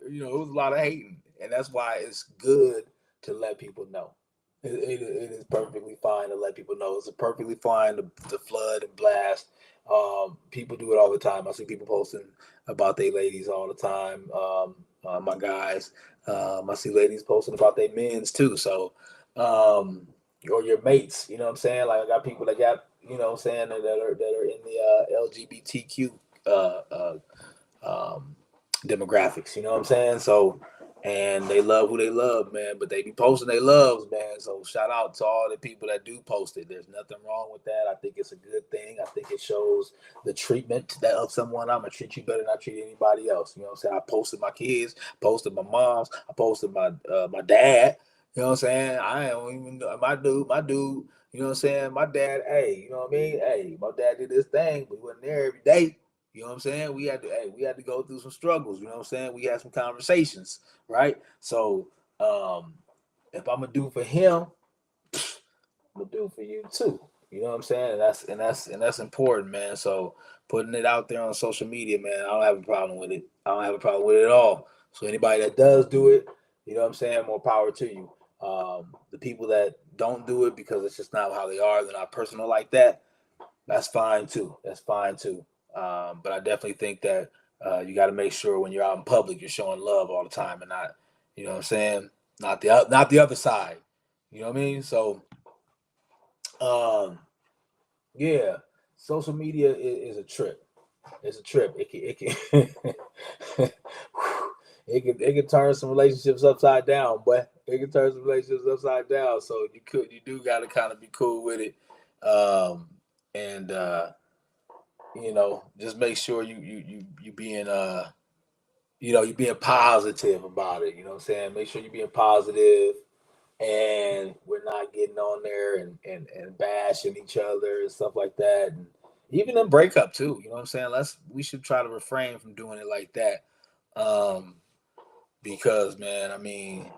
it was a lot of hating, and that's why it's good to let people know. It is perfectly fine to let people know. It's perfectly fine to flood and blast. People do it all the time. I see people posting about their ladies all the time. My guys. I see ladies posting about their men's too. So, or your mates. You know what I'm saying? Like I got people that got that are in the LGBTQ uh, uh, um, demographics. You know what I'm saying? So, and they love who they love, man. But they be posting they loves, man. So shout out to all the people that do post it. There's nothing wrong with that. I think it's a good thing. I think it shows the treatment that of someone. I'm gonna treat you better than I treat anybody else. You know what I'm saying? I posted my kids, posted my moms, I posted my dad. You know what I'm saying? I don't even know my dude. You know what I'm saying? My dad, hey, you know what I mean? Hey, my dad did this thing, but he wasn't there every day. You know what I'm saying? We had to go through some struggles. You know what I'm saying? We had some conversations, right? So, if I'm gonna do for him, I'm gonna do for you too. You know what I'm saying? And that's important, man. So putting it out there on social media, man, I don't have a problem with it. I don't have a problem with it at all. So anybody that does do it, you know what I'm saying? More power to you. The people that don't do it because it's just not how they are, they're not personal like that. That's fine too. That's fine too. But I definitely think that you got to make sure when you're out in public, you're showing love all the time and not, you know what I'm saying, not the other side. You know what I mean? So, um, yeah, social media is a trip. It's a trip. It can turn some relationships upside down, but it can turn some relationships upside down. So you do got to kind of be cool with it, and just make sure you being you being positive about it. You know what I'm saying? Make sure you're being positive, and we're not getting on there and bashing each other and stuff like that. And even in breakup too. You know what I'm saying? We should try to refrain from doing it like that. Um, because man, I mean,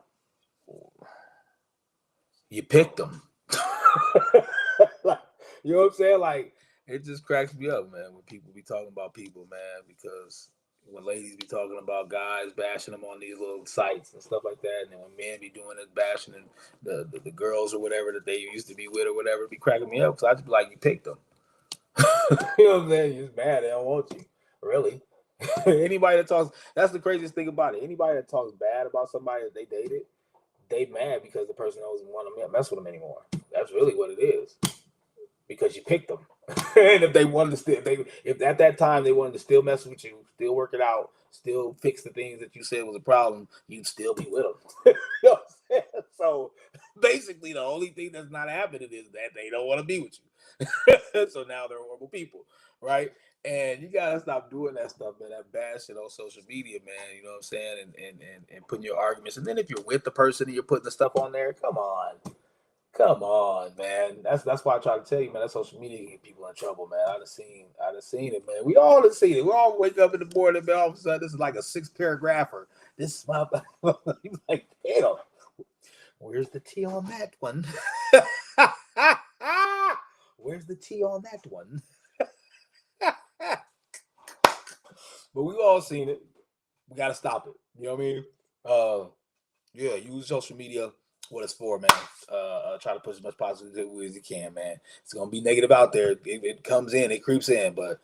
you picked them. Like, you know what I'm saying? Like it just cracks me up, man, when people be talking about people, man, because when ladies be talking about guys bashing them on these little sites and stuff like that, and then when men be doing it, bashing the girls or whatever that they used to be with or whatever, it be cracking me up because I just be like, you picked them. You know what I'm saying? You're just mad. They don't want you. Really? Anybody that talks, that's the craziest thing about it. Anybody that talks bad about somebody that they dated, they mad because the person doesn't want to mess with them anymore. That's really what it is. Because you picked them. And if they wanted to still, if at that time they wanted to still mess with you, still work it out, still fix the things that you said was a problem, you'd still be with them. You know what I'm saying? So basically, the only thing that's not happening is that they don't want to be with you. So now they're horrible people, right? And you gotta stop doing that stuff, man. That bad shit on social media, man. You know what I'm saying? And putting your arguments. And then if you're with the person and you're putting the stuff on there, come on. Come on, man. That's why I try to tell you, man. That social media can get people in trouble, man. I done seen it, man. We all have seen it. We all wake up in the morning, man. All of a sudden, this is like a 6 paragrapher. This is my like, damn. Where's the T on that one? Where's the T on that one? But we've all seen it. We gotta stop it. You know what I mean? Yeah, use social media what it's for, man. Try to put as much positivity as you can, man. It's gonna be negative out there. It comes in, it creeps in, but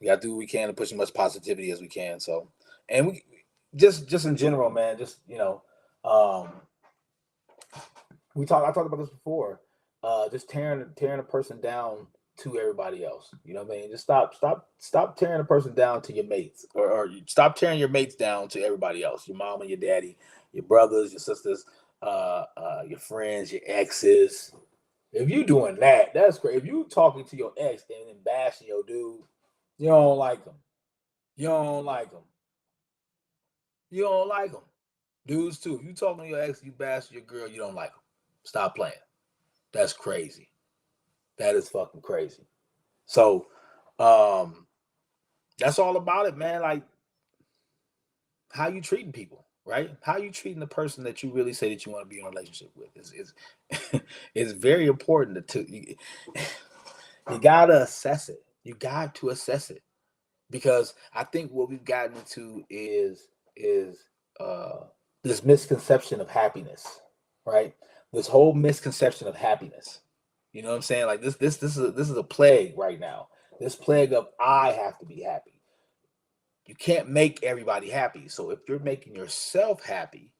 we gotta do what we can to push as much positivity as we can. So, and we just in general, man. Just um, I talked about this before. Just tearing a person down to everybody else. You know what I mean? Just stop tearing a person down to your mates, or stop tearing your mates down to everybody else. Your mom and your daddy, your brothers, your sisters, your friends, your exes. If you doing that, that's great. If you talking to your ex and then bashing your dude, you don't like him. You don't like him. You don't like him. Dudes too. If you talking to your ex, you bash your girl, you don't like him. Stop playing. That's crazy. That is fucking crazy. So, that's all about it, man. Like how you treating people, right? How you treating the person that you really say that you want to be in a relationship with is is very important you gotta assess it. You got to assess it. because I think what we've gotten into is this misconception of happiness, right? This whole misconception of happiness. You know what I'm saying? Like this is a plague right now. This plague of I have to be happy. You can't make everybody happy. So if you're making yourself happy,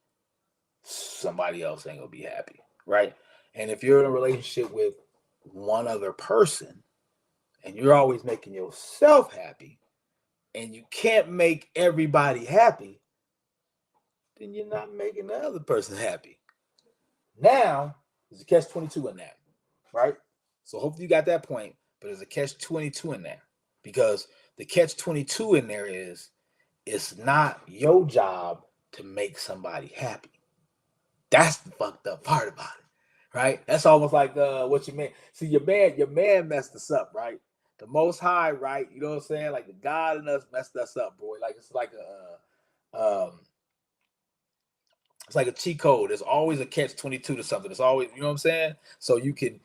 somebody else ain't gonna be happy, right? And if you're in a relationship with one other person and you're always making yourself happy and you can't make everybody happy, then you're not making the other person happy. Now, there's a catch 22 in that, right? So hopefully you got that point, but there's a catch 22 in there because the catch 22 in there is it's not your job to make somebody happy. That's the fucked up part about it, right? That's almost like what you mean. See, your man messed us up, right? The Most High, right? You know what I'm saying? Like the God in us messed us up, boy. Like it's like a cheat code. There's always a catch 22 to something. It's always, you know what I'm saying? So you can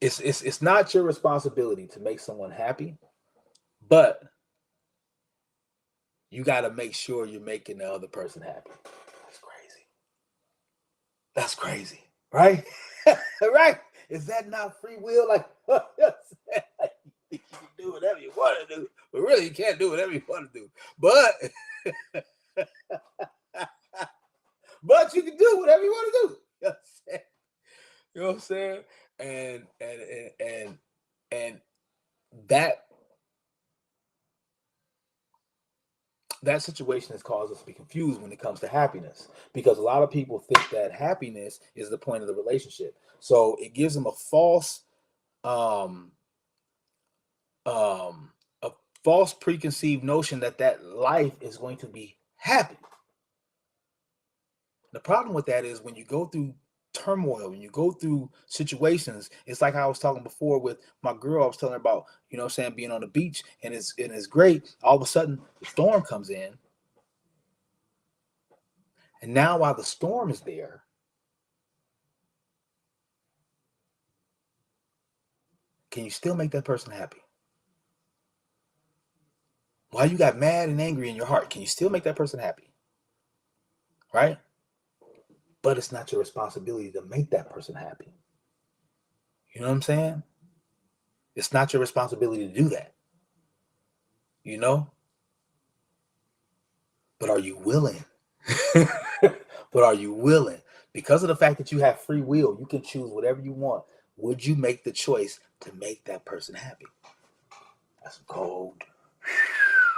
it's not your responsibility to make someone happy, but you got to make sure you're making the other person happy. That's crazy. That's crazy, right? Right? Is that not free will? Like, like you can do whatever you want to do, but really you can't do whatever you want to do. But but you can do whatever you want to do. You know what I'm saying? And that situation has caused us to be confused when it comes to happiness, because a lot of people think that happiness is the point of the relationship. So it gives them a false um a false preconceived notion that life is going to be happy. The problem with that is when you go through turmoil, when you go through situations, it's like I was talking before with my girl. I was telling her about, you know what I'm saying, being on the beach and it's great. All of a sudden the storm comes in. And now while the storm is there, can you still make that person happy? While you got mad and angry in your heart, can you still make that person happy? Right? But it's not your responsibility to make that person happy. You know what I'm saying? It's not your responsibility to do that. You know? But are you willing? But are you willing? Because of the fact that you have free will, you can choose whatever you want. Would you make the choice to make that person happy? That's some cold.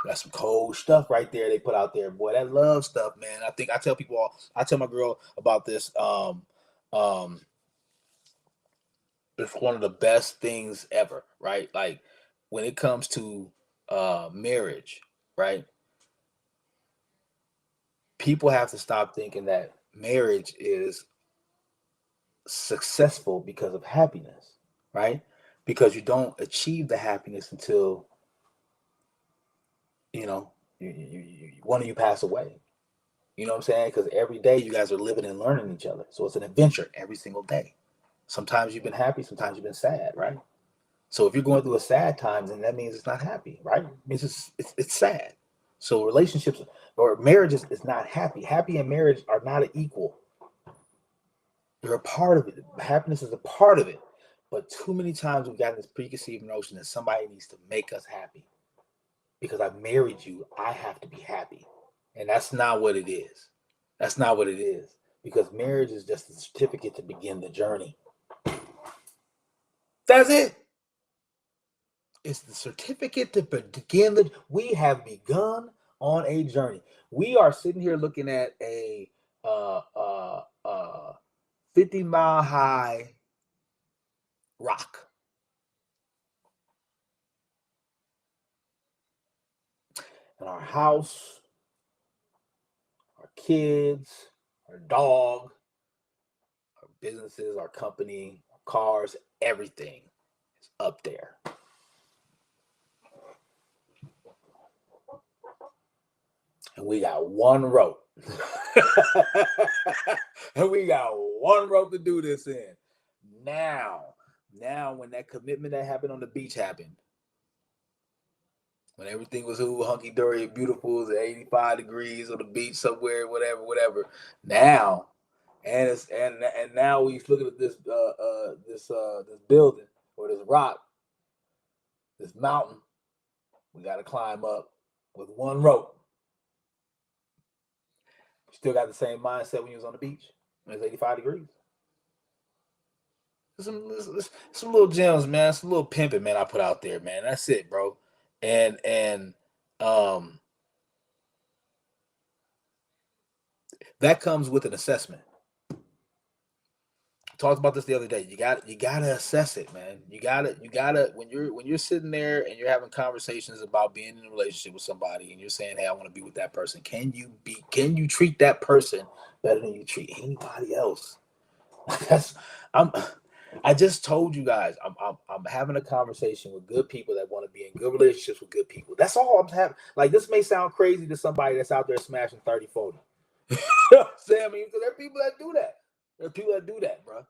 That's some cold stuff right there they put out there, boy. That love stuff, man. I tell people, I tell my girl about this. It's one of the best things ever, right? Like when it comes to marriage, right? People have to stop thinking that marriage is successful because of happiness, right? Because you don't achieve the happiness until you know one of you pass away. You know what I'm saying? Because every day you guys are living and learning each other, so it's an adventure every single day. Sometimes you've been happy, sometimes you've been sad, right? So if you're going through a sad time, then that means it's not happy, right? It means it's sad. So relationships or marriage is not happy. Happy and marriage are not equal. They're a part of it. Happiness is a part of it. But too many times we've gotten this preconceived notion that somebody needs to make us happy. Because I married you, I have to be happy. And that's not what it is. That's not what it is. Because marriage is just a certificate to begin the journey. That's it. It's the certificate to begin the. We have begun on a journey. We are sitting here looking at a 50-mile high rock. And our house, our kids, our dog, our businesses, our company, our cars, everything is up there. And we got one rope. And we got one rope to do this in. Now, when that commitment that happened on the beach happened, when everything was hunky dory, beautiful, at 85 degrees on the beach somewhere, whatever. Now, and it's and now we looking at this this building or this rock, this mountain. We got to climb up with one rope. Still got the same mindset when you was on the beach when it's 85 degrees. Some little gems, man. Some little pimping, man. I put out there, man. That's it, bro. And that comes with an assessment. Talked about this the other day. You gotta assess it, man. You gotta when you're sitting there and you're having conversations about being in a relationship with somebody and you're saying, hey, I want to be with that person. Can you treat that person better than you treat anybody else? I just told you guys I'm having a conversation with good people that want to be in good relationships with good people. That's all I'm having. Like, this may sound crazy to somebody that's out there smashing 30, 40. You know what I'm saying? I mean, because there are people that do that. There are people that do that, bro.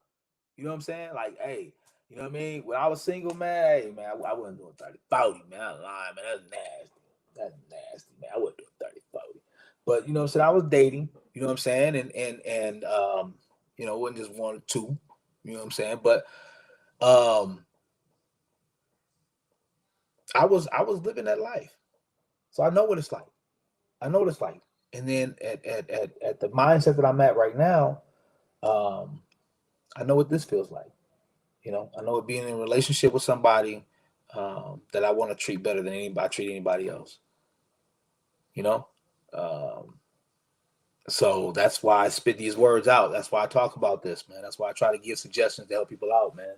You know what I'm saying? Like, hey, you know what I mean? When I was single, man, hey, man, I wasn't doing 30, 40, man. I'm lying, man. That's nasty. That's nasty, man. I wasn't doing 30, 40. But, you know what I'm saying? I was dating, you know what I'm saying? And you know, it wasn't just one or two, you know what I'm saying? But I was living that life. So I know what it's like. I know what it's like. And then at the mindset that I'm at right now, I know what this feels like. You know, I know it being in a relationship with somebody that I want to treat better than anybody treat anybody else. You know, so that's why I spit these words out. That's why I talk about this, man. That's why I try to give suggestions to help people out, man.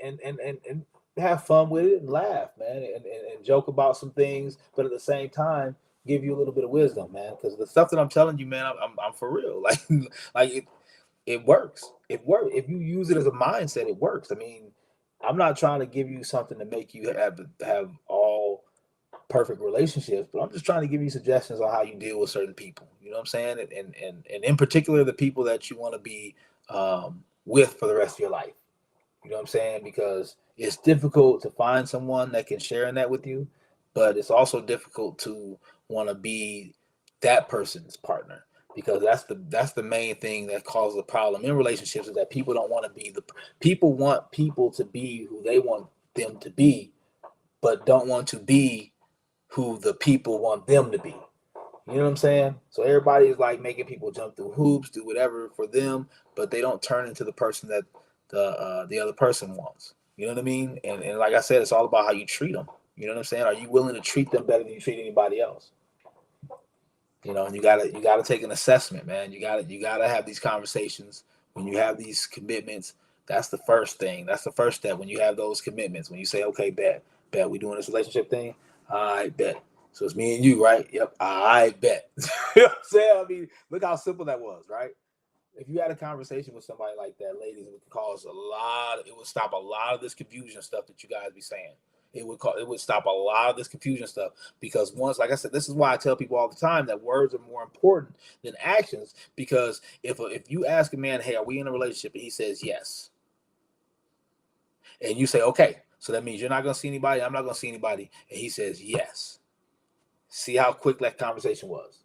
And have fun with it and laugh, man, and joke about some things, but at the same time give you a little bit of wisdom, man. Because the stuff that I'm telling you, man, I'm for real. Like it works. It works. If you use it as a mindset, it works. I mean, I'm not trying to give you something to make you have all perfect relationships, but I'm just trying to give you suggestions on how you deal with certain people. You know what I'm saying? And in particular, the people that you want to be with for the rest of your life. You know what I'm saying? Because it's difficult to find someone that can share in that with you, but it's also difficult to want to be that person's partner, because that's the main thing that causes a problem in relationships, is that people don't want to be people want people to be who they want them to be, but don't want to be who the people want them to be. You know what I'm saying? So everybody is like making people jump through hoops, do whatever for them, but they don't turn into the person that the other person wants. You know what I mean? And like I said, it's all about how you treat them. You know what I'm saying? Are you willing to treat them better than you treat anybody else? You know, and you gotta take an assessment, man. You gotta have these conversations when you have these commitments. That's the first thing. That's the first step when you have those commitments. When you say, okay, bet, we doing this relationship thing. I bet. So it's me and you, right? Yep. I bet. You know what I'm saying? I mean, look how simple that was, right? If you had a conversation with somebody like that, ladies, it would cause it would stop a lot of this confusion stuff that you guys be saying. It would stop a lot of this confusion stuff, because once, like I said, this is why I tell people all the time that words are more important than actions. Because if you ask a man, hey, are we in a relationship? And he says yes, and you say, okay, so that means you're not going to see anybody, I'm not going to see anybody, and he says yes. See how quick that conversation was.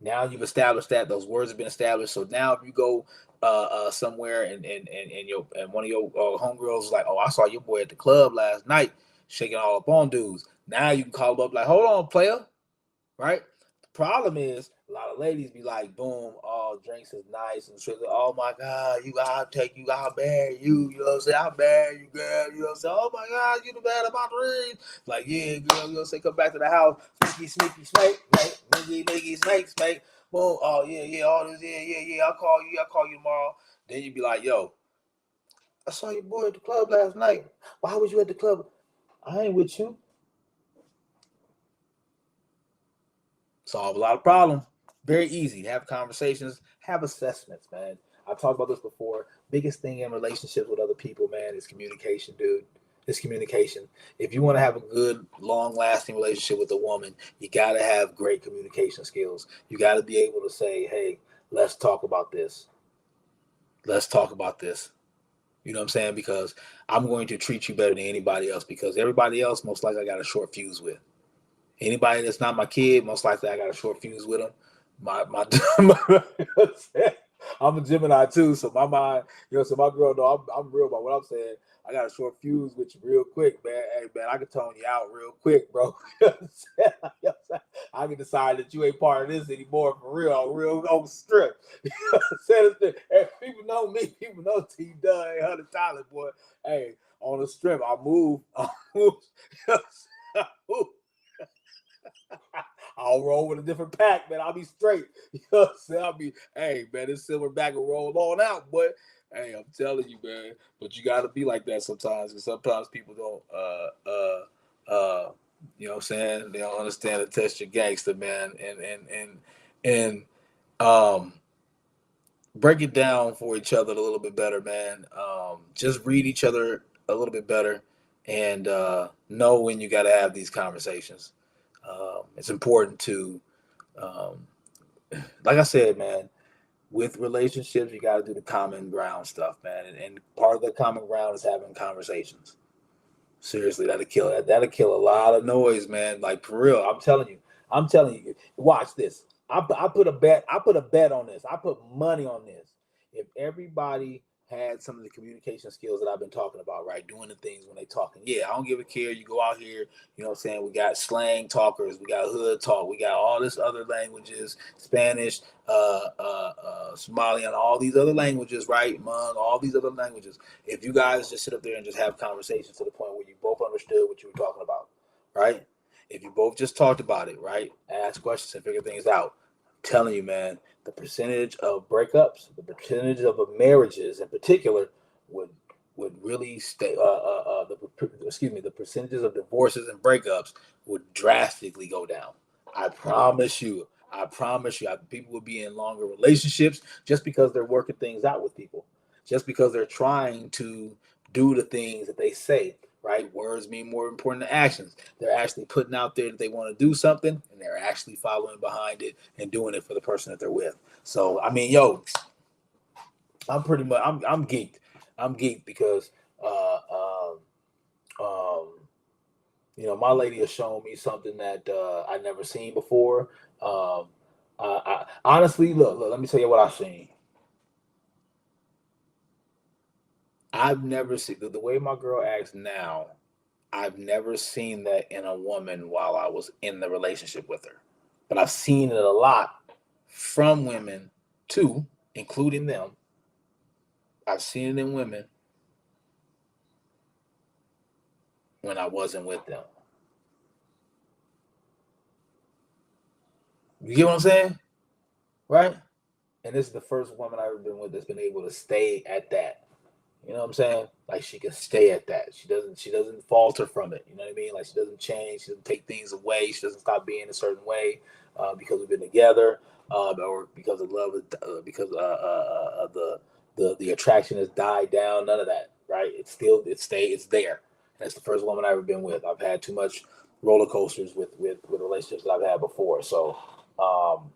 Now you've established that those words have been established. So now if you go somewhere and one of your homegirls is like, oh, I saw your boy at the club last night shaking all up on dudes. Now you can call them up like, hold on, player, right? The problem is a lot of ladies be like, boom, all drinks is nice and shit. Oh my God, you gotta marry you. You know what I'm saying? I'll marry you, girl. You know what I'm saying? Oh my God, you the man about the ring. Like, yeah, girl, you know what I'm saying? Come back to the house. Sneaky, snake, snake. Boom, oh yeah, all this, yeah. I'll call you tomorrow. Then you be like, yo, I saw your boy at the club last night. Why was you at the club? I ain't with you. Solve a lot of problems. Very easy. Have conversations, have assessments, man. I've talked about this before. Biggest thing in relationships with other people, man, is communication, dude. It's communication. If you want to have a good, long-lasting relationship with a woman, you got to have great communication skills. You got to be able to say, hey, let's talk about this. Let's talk about this. You know what I'm saying? Because I'm going to treat you better than anybody else, because everybody else most likely I got a short fuse with. Anybody that's not my kid, most likely I got a short fuse with them. I'm a Gemini too, so my mind, so my girl know I'm real about what I'm saying. I got a short fuse with you real quick, man. Hey, man, I can tone you out real quick, bro. I can decide that you ain't part of this anymore for real. I'm real on strip. Hey, people know me. People know T Dunn, hey, $100, boy. Hey, on the strip, I move. I move. I'll roll with a different pack, man. I'll be straight. You know what I'm saying? I'll be, hey, man, this Silverback will roll on out, boy. Hey, I'm telling you, man. But you got to be like that sometimes, because sometimes people don't, you know what I'm saying? They don't understand the test your gangster, man. And break it down for each other a little bit better, man. Just read each other a little bit better, and know when you got to have these conversations. It's important to, um, like I said, man, with relationships, you got to do the common ground stuff, man. And part of the common ground is having conversations. Seriously, that'll kill a lot of noise, man. Like, for real, I'm telling you. Watch this. I put a bet. I put a bet on this. I put money on this. If everybody had some of the communication skills that I've been talking about, right? Doing the things when they talking. Yeah, I don't give a care. You go out here, you know what I'm saying? We got slang talkers, we got hood talk, we got all this other languages, Spanish, Somali, and all these other languages, right? Hmong, all these other languages. If you guys just sit up there and just have conversations to the point where you both understood what you were talking about, right? If you both just talked about it, right? Ask questions and figure things out. I'm telling you, man, the percentage of breakups, the percentage of marriages in particular would really stay. The percentages of divorces and breakups would drastically go down. I promise you. I promise you. People will be in longer relationships just because they're working things out with people, just because they're trying to do the things that they say. Right? Words mean more important than actions. They're actually putting out there that they want to do something, and they're actually following behind it and doing it for the person that they're with. So, I mean, yo, I'm pretty much I'm geeked. I'm geeked because uh, um, um, my lady has shown me something that I never seen before. Honestly, look, let me tell you what I've seen. I've never seen the way my girl acts now. I've never seen that in a woman while I was in the relationship with her. But I've seen it a lot from women too, including them. I've seen it in women when I wasn't with them. You get what I'm saying? Right? And this is the first woman I've ever been with that's been able to stay at that. You know what I'm saying? Like, she can stay at that. She doesn't falter from it. You know what I mean? Like, she doesn't change. She doesn't take things away. She doesn't stop being a certain way because we've been together, or because of love, because the attraction has died down. None of that, right? It's there. And it's the first woman I've ever been with. I've had too much roller coasters with relationships that I've had before. So, um,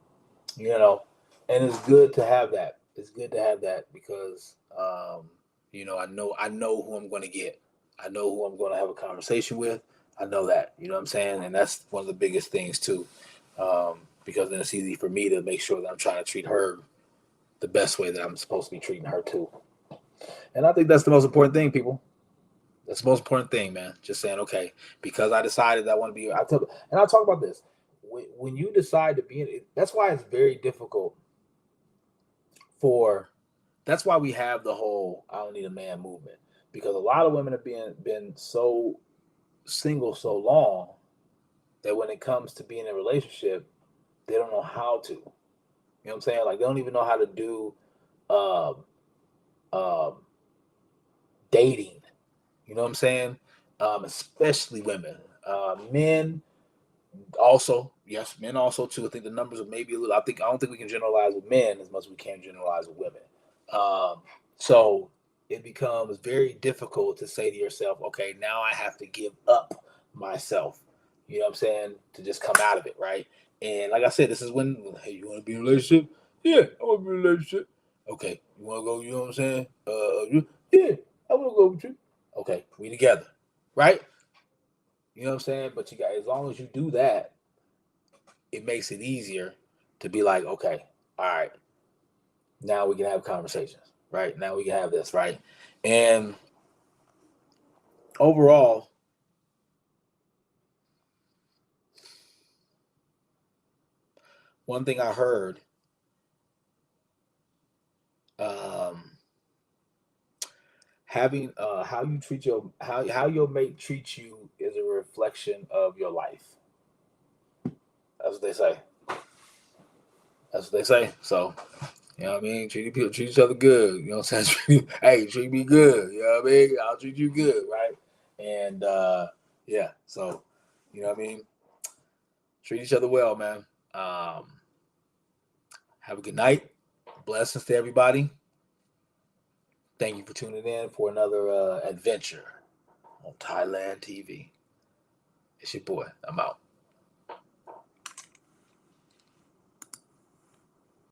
you know, and it's good to have that. It's good to have that because I know who I'm going to get. I know who I'm going to have a conversation with. I know that. You know what I'm saying? And that's one of the biggest things too, because then it's easy for me to make sure that I'm trying to treat her the best way that I'm supposed to be treating her too. And I think that's the most important thing, people. That's the most important thing, man. Just saying, okay, because I decided I want to be. And I'll talk about this. When you decide to be in it, that's why it's very difficult for. That's why we have the whole "I don't need a man" movement, because a lot of women have been so single so long that when it comes to being in a relationship, they don't know how to. You know what I'm saying? Like, they don't even know how to do um, um, dating. You know what I'm saying? Especially women. Men also, yes, men also too. I think the numbers are maybe a little. I don't think we can generalize with men as much as we can generalize with women. So it becomes very difficult to say to yourself, okay, now I have to give up myself. You know what I'm saying? To just come out of it, right? And like I said, this is when, hey, you want to be in a relationship? Yeah, I want to be in a relationship. Okay, you want to go? You know what I'm saying? Yeah, I will go with you. Okay, we together, right? You know what I'm saying? But you got, as long as you do that, it makes it easier to be like, okay, all right, now we can have conversations, right? Now we can have this, right? And overall, one thing I heard, um, having how you treat how your mate treats you is a reflection of your life. That's what they say. That's what they say. So, you know what I mean? Treat people, treat each other good. You know what I'm saying? Hey, treat me good. You know what I mean? I'll treat you good, right? And yeah, so you know what I mean? Treat each other well, man. Um, have a good night. Blessings to everybody. Thank you for tuning in for another adventure on Thailand TV. It's your boy. I'm out.